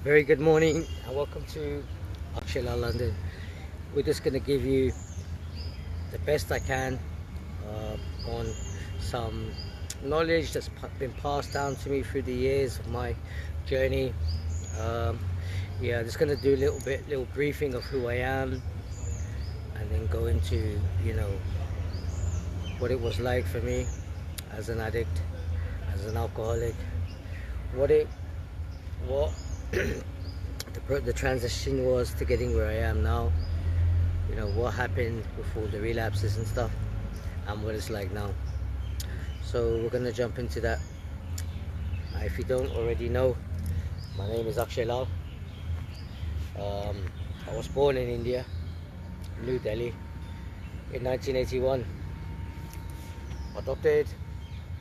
Very good morning and welcome to Akshay Lal London. We're just going to give you the best I can on some knowledge that's been passed down to me through the years of my journey. Um, yeah, just going to do a little briefing of who I am, and then go into what it was like for me as an addict, as an alcoholic, what it what the transition was to getting where I am now. What happened before the relapses and stuff, and what it's like now. So we're gonna jump into that. If you don't already know, my name is Akshay Lal. I was born in India, New Delhi, in 1981. Adopted,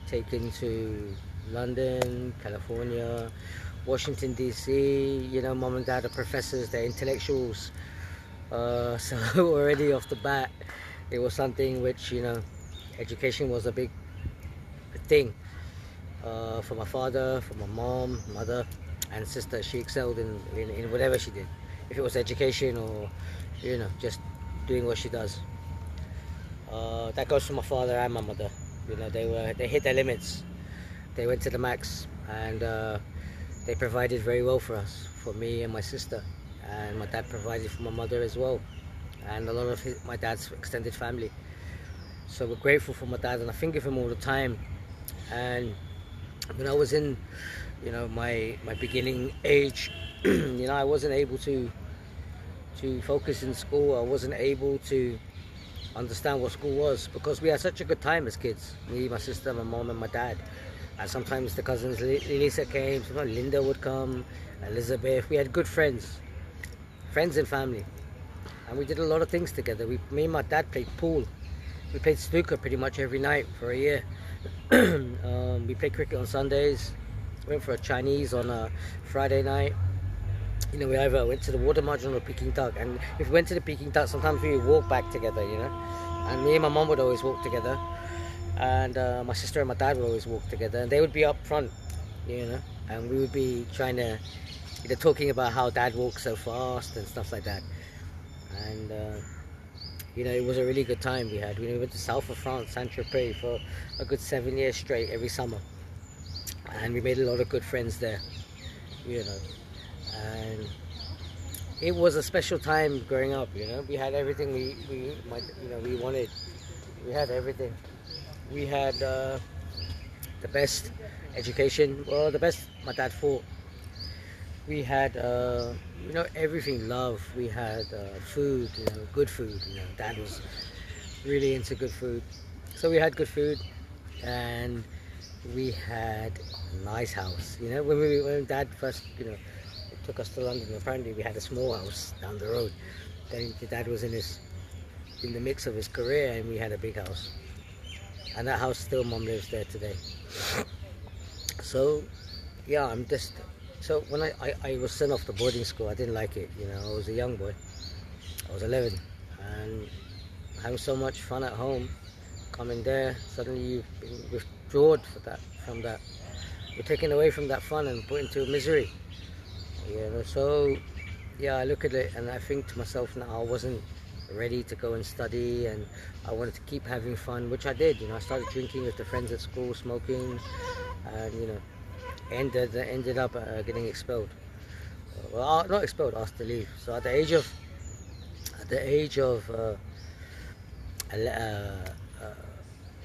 taken to London, California, Washington DC. Mom and dad are professors, they're intellectuals. So already off the bat, it was something which, education was a big thing for my father, for my mom, mother, and sister. She excelled in whatever she did. If it was education or, just doing what she does. That goes for my father and my mother. They hit their limits. They went to the max, and they provided very well for us, for me and my sister. And my dad provided for my mother as well, and a lot of my dad's extended family. So we're grateful for my dad, and I think of him all the time. And when I was in, my beginning age, I wasn't able to focus in school. I wasn't able to understand what school was, because we had such a good time as kids. Me, my sister, my mom, and my dad. And sometimes the cousins, Lisa came, sometimes Linda would come, Elizabeth. We had good friends and family, and we did a lot of things together. Me and my dad played pool. We played snooker pretty much every night for a year. We played cricket on Sundays. Went for a Chinese on a Friday night. We either went to the water margin or Peking Duck, and if we went to the Peking Duck, sometimes we would walk back together, and me and my mom would always walk together, and my sister and my dad would always walk together, and they would be up front, and we would be trying to, talking about how dad walks so fast and stuff like that. And it was a really good time we had. We went to south of France, Saint-Tropez, for a good 7 years straight every summer, and we made a lot of good friends there, and it was a special time growing up. We had everything we wanted. We had everything. We had the best education, well, the best my dad thought. We had everything, love. We had food, good food. Dad was really into good food, so we had good food, and we had a nice house. When dad first took us to London, apparently we had a small house down the road. Then dad was in the mix of his career, and we had a big house, and that house still mom lives there today. So yeah, so when I was sent off to boarding school, I didn't like it. I was a young boy. I was 11, and having so much fun at home, coming there, suddenly you've been withdrawn from that. You're taken away from that fun and put into misery. So yeah, I look at it and I think to myself, now I wasn't ready to go and study, and I wanted to keep having fun, which I did. I started drinking with the friends at school, smoking, and ended up getting expelled. Well, not expelled, asked to leave. So at the age of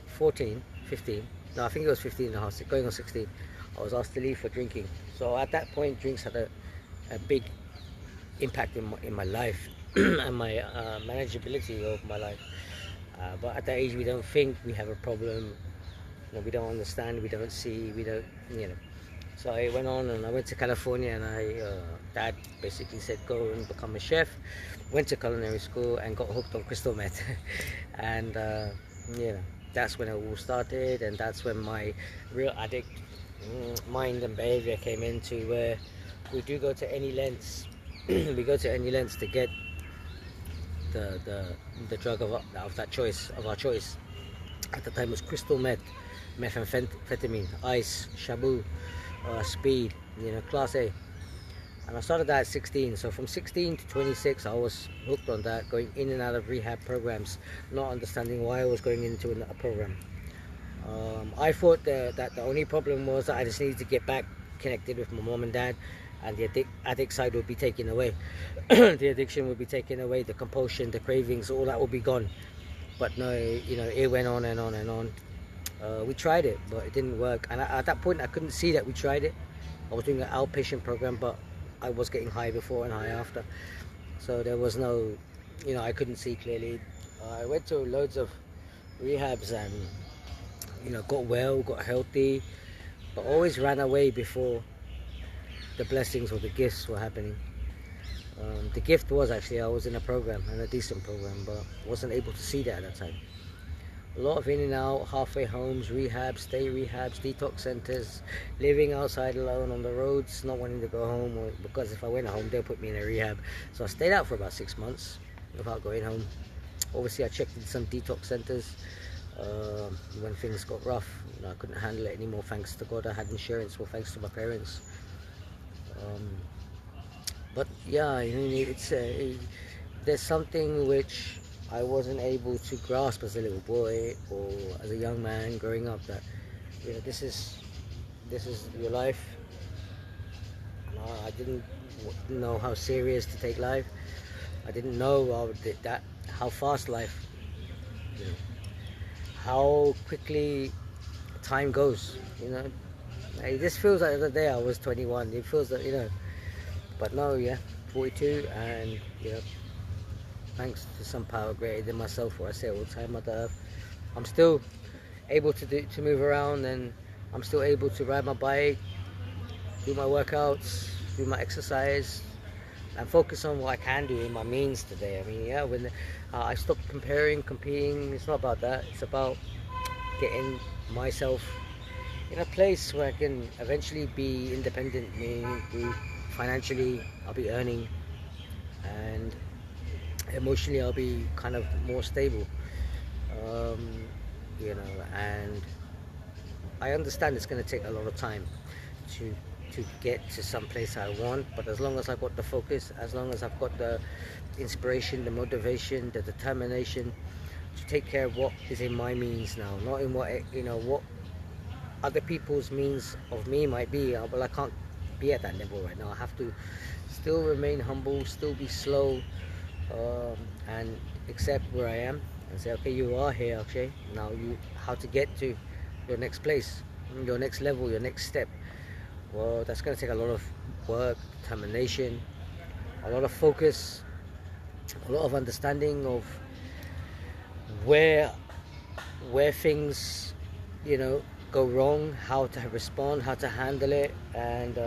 14, 15, no, I think it was 15 and a half, going on 16, I was asked to leave for drinking. So at that point, drinks had a big impact in my life and my manageability of my life. But at that age, we don't think we have a problem. We don't understand, we don't see, we don't, So I went on and I went to California, and dad basically said, go and become a chef. Went to culinary school and got hooked on crystal meth. And that's when it all started, and that's when my real addict mind and behavior came into, where we do go to any lengths. We go to any lengths to get the drug of our choice. At the time it was crystal meth, methamphetamine, ice, shabu, speed, class A. And I started that at 16. So from 16 to 26, I was hooked on that, going in and out of rehab programs, not understanding why I was going into a program. I thought that the only problem was that I just needed to get back connected with my mom and dad, and the addict side would be taken away. The addiction would be taken away, the compulsion, the cravings, all that would be gone. But no, you know, it went on and on and on. We tried it, but it didn't work. And at that point, I couldn't see that we tried it. I was doing an outpatient program, but I was getting high before and high after. So there was no, you know, I couldn't see clearly. I went to loads of rehabs and, you know, got well, got healthy, but always ran away before the blessings or the gifts were happening. The gift was actually I was in a program, and a decent program, but wasn't able to see that at that time. A lot of in and out, halfway homes, rehabs, day rehabs, detox centers, living outside alone on the roads, not wanting to go home, or because if I went home they'll put me in a rehab. So I stayed out for about 6 months without going home. Obviously I checked in some detox centers when things got rough. You know, I couldn't handle it anymore, thanks to God I had insurance, well, thanks to my parents. But yeah, it's there's something which I wasn't able to grasp as a little boy or as a young man growing up, that, you know, this is your life. And I didn't know how serious to take life. I didn't know how fast life, you know, how quickly time goes. You know, it just feels like the other day I was 21. It feels like, you know, but no, yeah, 42, and, you know, thanks to some power greater than myself, what I say all the time, Mother Earth, I'm still able to move around, and I'm still able to ride my bike, do my workouts, do my exercise, and focus on what I can do in my means today. I mean, yeah, when I stopped comparing, competing, it's not about that. It's about getting myself in a place where I can eventually be independent, meaning financially I'll be earning, and emotionally I'll be kind of more stable. You know, and I understand it's going to take a lot of time to get to some place I want, but as long as I've got the focus, as long as I've got the inspiration, the motivation, the determination to take care of what is in my means now, not in what, you know, what other people's means of me might be. Well, I can't be at that level right now. I have to still remain humble, still be slow, and accept where I am and say, okay, you are here, okay, now how to get to your next place, your next level, your next step. Well, that's going to take a lot of work, determination, a lot of focus, a lot of understanding of where things, you know, go wrong, how to respond, how to handle it. And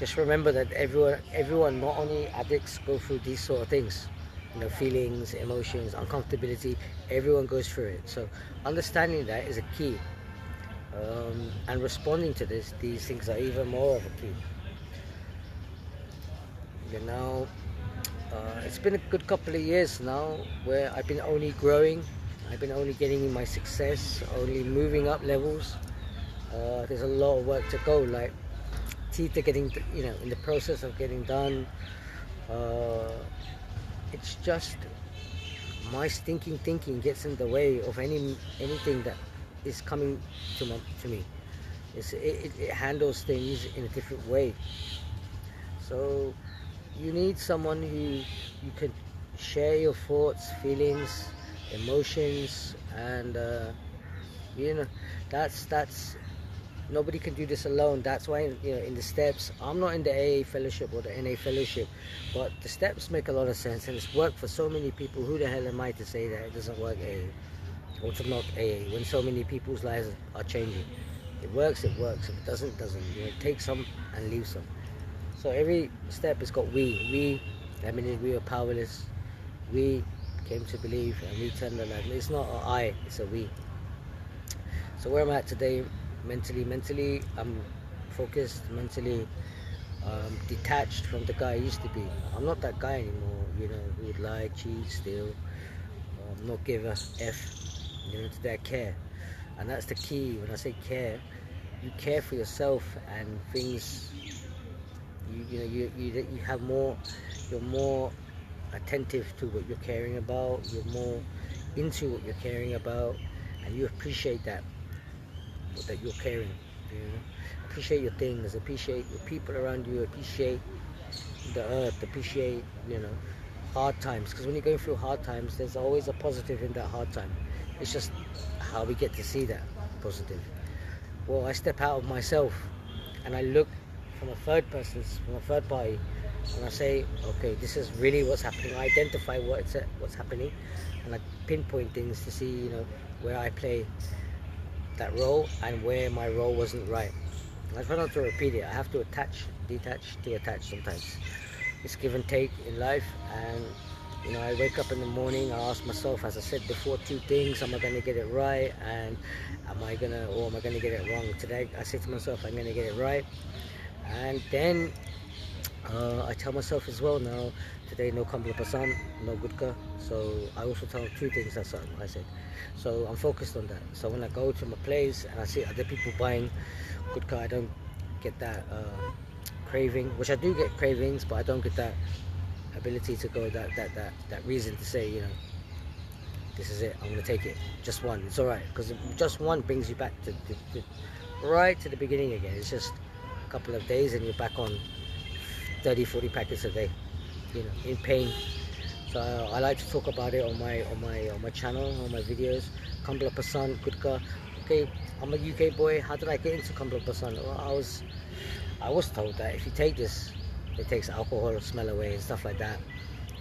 just remember that everyone, not only addicts, go through these sort of things, you know, feelings, emotions, uncomfortability. Everyone goes through it. So understanding that is a key, and responding to these things are even more of a key. You know, it's been a good couple of years now where I've been only growing, I've been only getting my success, only moving up levels. There's a lot of work to go, like teeth are getting, you know, in the process of getting done. It's just my stinking thinking gets in the way of anything that is coming to me. It handles things in a different way. So you need someone who you can share your thoughts, feelings, emotions, and you know, that's nobody can do this alone. That's why, you know, in the steps, I'm not in the AA fellowship or the NA fellowship, but the steps make a lot of sense, and it's worked for so many people. Who the hell am I to say that it doesn't work AA or to knock AA when so many people's lives are changing? It works, it works. If it doesn't, it doesn't. You know, take some and leave some. So every step has got we. I mean, we were powerless. We came to believe, and we turned the light. It's not an I, it's a we. So where I'm at today, mentally, I'm focused, mentally detached from the guy I used to be. I'm not that guy anymore, you know, who would lie, cheat, steal, not give a F, you know, today I care. And that's the key. When I say care, you care for yourself and things. you have more, you're more attentive to what you're caring about, you're more into what you're caring about, and you appreciate that you're caring, you know. Appreciate your things, appreciate your people around you, appreciate the earth, appreciate, you know, hard times, because when you're going through hard times, there's always a positive in that hard time. It's just how we get to see that positive. Well, I step out of myself and I look from a third party, and I say, okay, this is really what's happening. I identify what's happening, and I pinpoint things to see, you know, where I play that role and where my role wasn't right. I try not to repeat it. I have to detach to attach sometimes. It's give and take in life, and you know, I wake up in the morning, I ask myself, as I said before, two things: am I going to get it right, and am I going to get it wrong? Today I say to myself, I'm going to get it right, and then I tell myself as well now, today no Kambla Pasan, no Gutka. So I also tell two things, that's what I said. So I'm focused on that. So when I go to my place and I see other people buying Gutka, I don't get that craving, which I do get cravings, but I don't get that ability to go, that reason to say, you know, this is it, I'm going to take it. Just one, it's alright, because just one brings you back to right to the beginning again. It's just a couple of days and you're back on 30-40 packets a day, you know, in pain. So I like to talk about it on my channel, on my videos. Kambla Pasan, Gutka. Okay, I'm a UK boy. How did I get into Kambla Pasan? Well, I was told that if you take this, it takes alcohol smell away and stuff like that.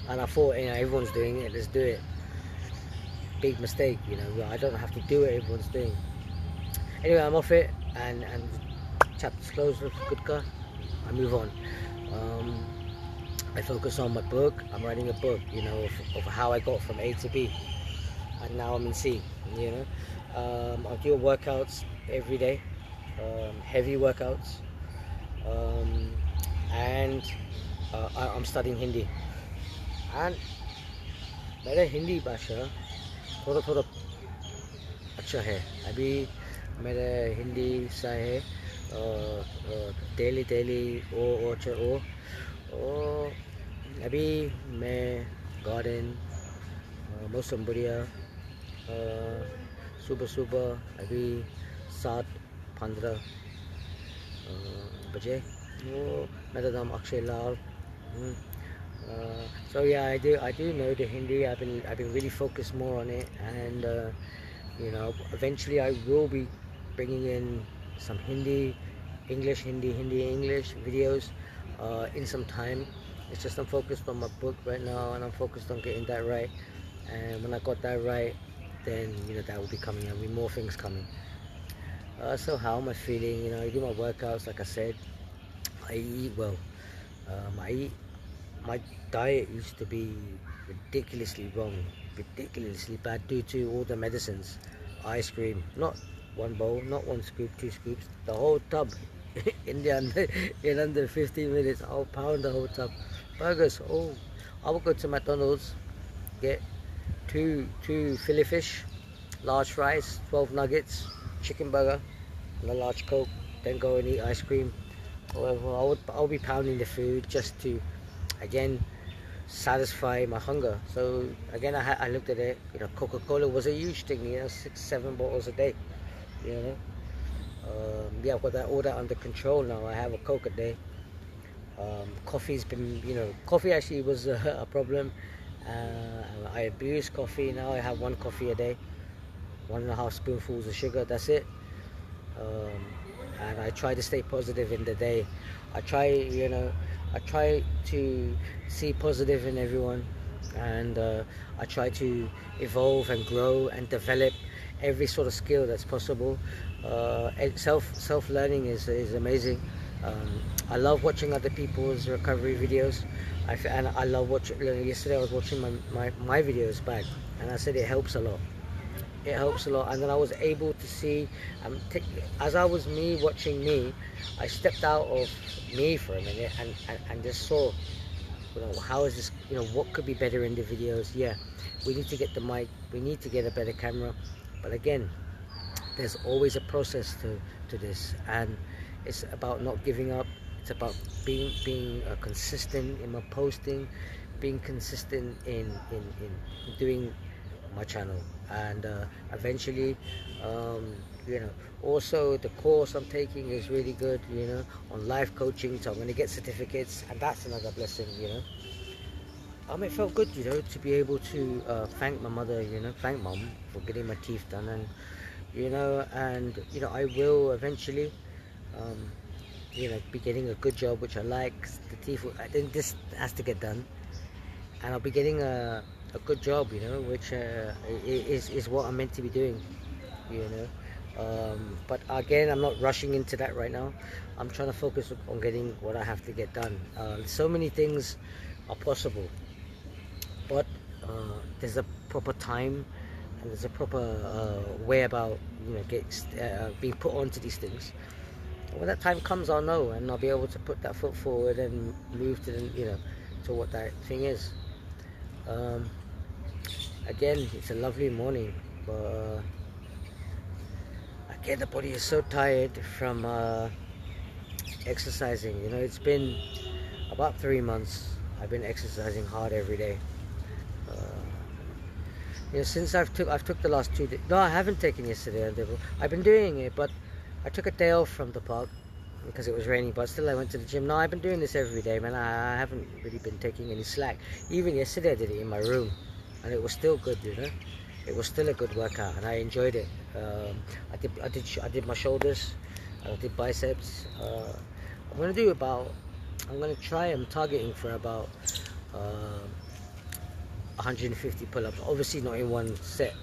And I thought, you know, everyone's doing it, let's do it. Big mistake, you know. I don't have to do it, everyone's doing. Anyway, I'm off it, and chapter's closed with Gutka. I move on. I focus on my book. I'm writing a book, you know, of how I got from A to B, and now I'm in C, you know. I'm doing workouts every day, heavy workouts, and I'm studying Hindi. And मेरा हिंदी भाषा थोड़ा थोड़ा अच्छा है. अभी मेरा हिंदी सा है तेली ओ अभी मैं गार्डन मौसम बढ़िया सुबह सुबह अभी 7:15 बजे. वो मेरा नाम अक्षय लाल. So yeah, I do know the Hindi. I've been really focused more on it, and you know, eventually I will be bringing in some Hindi, English videos in some time. It's just I'm focused on my book right now, and I'm focused on getting that right. And when I got that right, then you know that will be coming. There'll be more things coming. So how am I feeling? You know, I do my workouts, like I said. I eat well. My diet used to be ridiculously wrong, ridiculously bad due to all the medicines. Ice cream, not one bowl, not one scoop, 2 scoops, the whole tub in under 15 minutes. I'll pound the whole tub. Burgers, oh, I will go to McDonald's, get two fillet fish, large fries, 12 nuggets, chicken burger, and a large Coke, then go and eat ice cream. However, I'll be pounding the food just to, again, satisfy my hunger. So again, I looked at it, you know, Coca-Cola was a huge thing, you know, 6-7 bottles a day, you know. Yeah, I've got that all that under control now. I have a Coke a day. Coffee's been, you know, coffee actually was a problem. I abuse coffee. Now I have 1 coffee a day, 1.5 spoonfuls of sugar, that's it. And I try to stay positive in the day. I try to see positive in everyone, and I try to evolve and grow and develop every sort of skill that's possible. Self-learning is amazing. I love watching other people's recovery videos, and I love watching. Yesterday I was watching my videos back, and I said it helps a lot. It helps a lot. And then I was able to see, as I was watching me, I stepped out of me for a minute and just saw, you know, how is this, you know, what could be better in the videos. Yeah, we need to get the mic, we need to get a better camera, but again, there's always a process to this, and it's about not giving up. It's about being consistent in my posting, being consistent in doing my channel, and eventually, um, you know, also the course I'm taking is really good, you know, on life coaching, so I'm going to get certificates, and that's another blessing, you know. It felt good, you know, to be able to thank my mother, you know, thank mom for getting my teeth done, and you know, I will eventually, um, you know, be getting a good job, which I like. The teeth, I think this has to get done, and I'll be getting a good job, you know, which is what I'm meant to be doing, you know. But again, I'm not rushing into that right now. I'm trying to focus on getting what I have to get done. So many things are possible, but there's a proper time and there's a proper way about, you know, being put onto these things. When that time comes, I'll know, and I'll be able to put that foot forward and move to the, you know, to what that thing is. Um, Again, it's a lovely morning, but again, the body is so tired from exercising. You know, it's been about 3 months. I've been exercising hard every day. Uh, you know, since I've took the last 2 days. No, I haven't taken yesterday. I've been doing it, but I took a day off from the park because it was raining. But still, I went to the gym. No, I've been doing this every day, man. I haven't really been taking any slack. Even yesterday, I did it in my room, and it was still good, you know. It was still a good workout, and I enjoyed it. I did my shoulders, I did biceps. I'm gonna try. I'm targeting for about 150 pull-ups. Obviously, not in one set,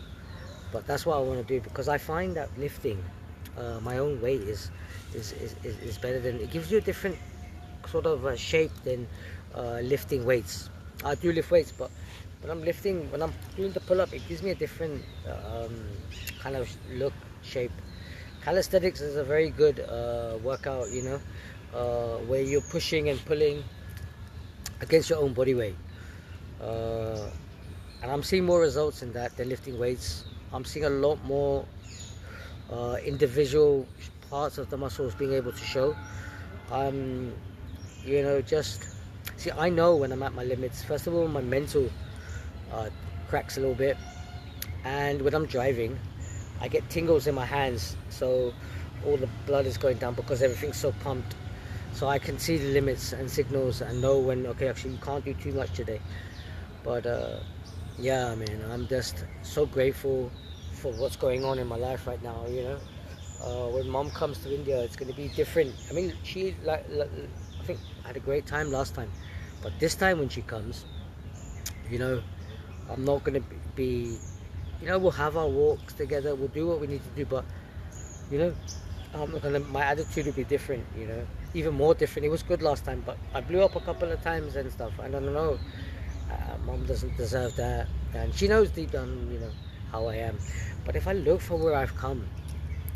but that's what I want to do, because I find that lifting my own weight is better. Than it gives you a different sort of shape than lifting weights. I do lift weights, but when I'm doing the pull-up, it gives me a different kind of look, shape. Calisthenics is a very good workout, you know, where you're pushing and pulling against your own body weight. And I'm seeing more results in that than lifting weights. I'm seeing a lot more individual parts of the muscles being able to show. You know, just see, I know when I'm at my limits. First of all, my mental cracks a little bit, and when I'm driving, I get tingles in my hands, so all the blood is going down because everything's so pumped. So I can see the limits and signals and know when, okay, actually you can't do too much today. But yeah, man, I'm just so grateful for what's going on in my life right now, you know. When mom comes to India, it's going to be different. I mean, she I think had a great time last time, but this time when she comes, you know, I'm not going to be, you know, we'll have our walks together, we'll do what we need to do, but, you know, I'm not gonna, my attitude will be different, you know, even more different. It was good last time, but I blew up a couple of times and stuff. I don't know, mom doesn't deserve that, and she knows deep down, you know, how I am. But if I look for where I've come,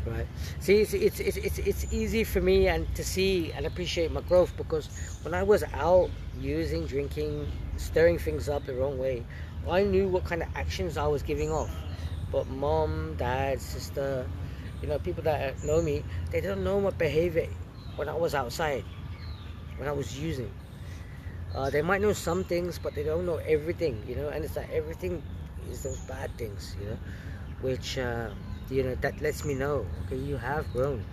right, see, it's easy for me and to see and appreciate my growth, because when I was out using, drinking, stirring things up the wrong way, I knew what kind of actions I was giving off. But mom, dad, sister, you know, people that know me, they don't know my behavior when I was outside, when I was using. They might know some things, but they don't know everything, you know. And it's like everything is those bad things, you know, which you know, that lets me know, okay, you have grown.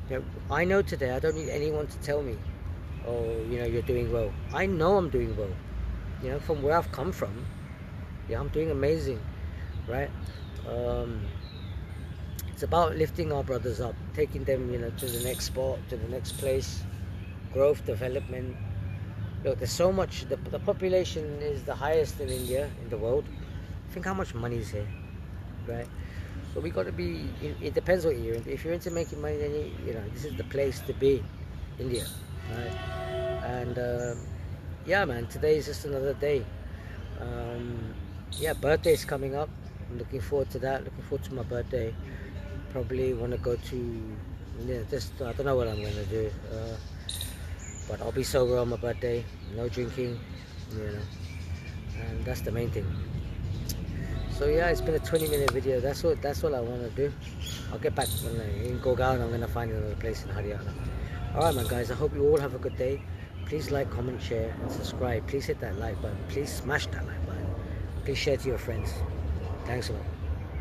You know, I know today, I don't need anyone to tell me, oh, you know, you're doing well. I know I'm doing well, you know, from where I've come from. Yeah, I'm doing amazing, right? It's about lifting our brothers up, taking them, you know, to the next spot, to the next place, growth, development. Look, there's so much. The population is the highest in India, in the world. Think how much money is here, right? So we got to be. It depends what you're into. If you're into making money, then you know, this is the place to be, India, right? And yeah, man, today is just another day. Yeah, birthday's coming up. I'm looking forward to that. Looking forward to my birthday. Probably want to go to, yeah, just I don't know what I'm gonna do. But I'll be sober on my birthday. No drinking, you know, and that's the main thing. So yeah, it's been a 20-minute video. That's all I want to do. I'll get back when in Gurgaon. I'm gonna find another place in Haryana. Alright, my guys, I hope you all have a good day. Please like, comment, share, and subscribe. Please hit that like button. Please smash that like button. Please share to your friends. Thanks a lot.